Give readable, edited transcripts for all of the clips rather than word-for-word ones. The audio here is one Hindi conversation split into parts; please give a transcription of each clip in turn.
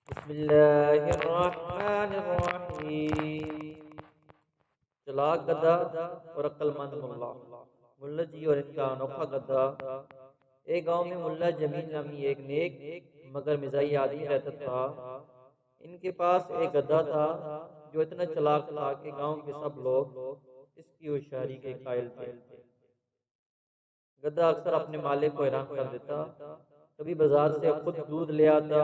बिस्मिल्लाहिर्रहमानिर्रहीम। चालाक गधा और अक्लमंद मुल्ला। मुल्ला जी और इनका अनोखा गधा। एक गांव में मुल्ला जमीन नामी एक नेक मगर मिजाजी आदमी रहता था। इनके पास एक गधा था जो इतना चालाक था कि गांव के सब लोग इसकी होशियारी के कायल थे। गधा अक्सर अपने मालिक को हैरान कर देता। कभी बाजार से खुद दूध ले आता,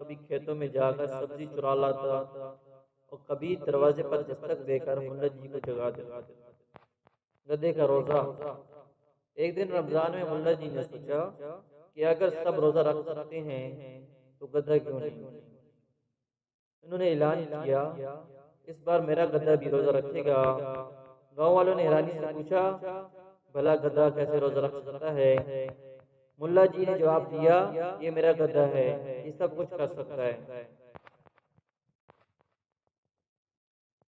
कभी खेतों में जाकर सब्जी चुरा लाता और कभी दरवाजे पर दस्तक देकर मुल्ला जी को जगा देता। गधे का रोजा। एक दिन रमजान में मुल्ला जी ने सोचा कि अगर सब रोजा रख सकते हैं तो गधा क्यों नहीं। उन्होंने ऐलान किया, इस बार मेरा गधा भी रोजा रखेगा। गांव वालों ने हैरानी से पूछा, भला गधा कैसे रोजा रख सकता है। मुल्ला जी ने जवाब दिया, ये मेरा गधा है, ये सब कुछ कर सकता है।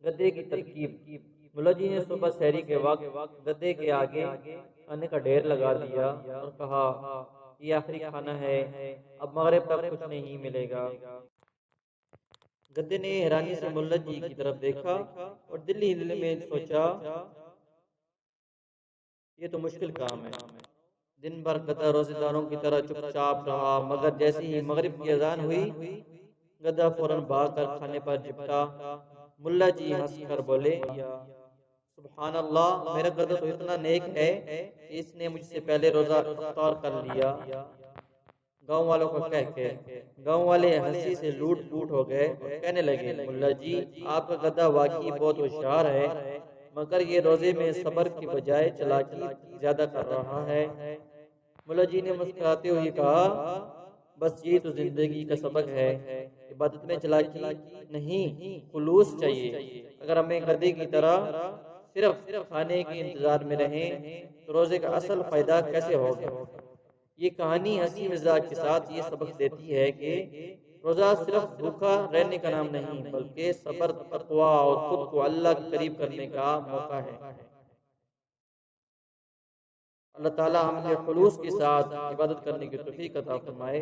गधे की तरकीब। मुल्ला जी ने सुबह सहरी के वक्त गधे के आगे खाने का ढेर लगा दिया और कहा, ये आखिरी खाना है, अब मगरिब तक कुछ नहीं मिलेगा। गधे ने हैरानी से मुल्ला जी की तरफ देखा और दिल ही दिल में सोचा, ये तो मुश्किल काम है। दिन भर गधा रोजेदारों की तरह चुपचाप रहा, मगर जैसे ही मगरिब की अजान हुई गधा फौरन भाग कर खाने पर चिपटा। मुल्ला जी हंस कर बोले, सुबहान अल्लाह, मेरा गधा तो इतना नेक है कि इसने मुझसे पहले रोजा अफ्तार कर लिया। गांव वालों को कह के गांव वाले हंसी से लूट फूट हो गए और कहने लगे, मुल्ला जी, आपका गधा वाकई बहुत होशियार है, मगर ये रोजे में सब्र की बजाय चालाकी ज्यादा कर रहा है। मुल्ला जी ने मुस्कुराते हुए कहा, बस ये तो जिंदगी का सबक है, इबादत में चालाकी नहीं, खुलूस चाहिए। अगर हमें गधे की तरह सिर्फ खाने के इंतजार में रहें तो रोजे का असल फायदा कैसे होगा। ये कहानी हंसी मजाक के साथ ये सबक देती है कि रोजा सिर्फ भूखा रहने का नाम नहीं, बल्कि सब्र, तकवा और खुद को अल्लाह के करीब करने का मौका है। अल्लाह ताला हमें खुलूस के साथ इबादत करने की तौफीक अता फरमाए।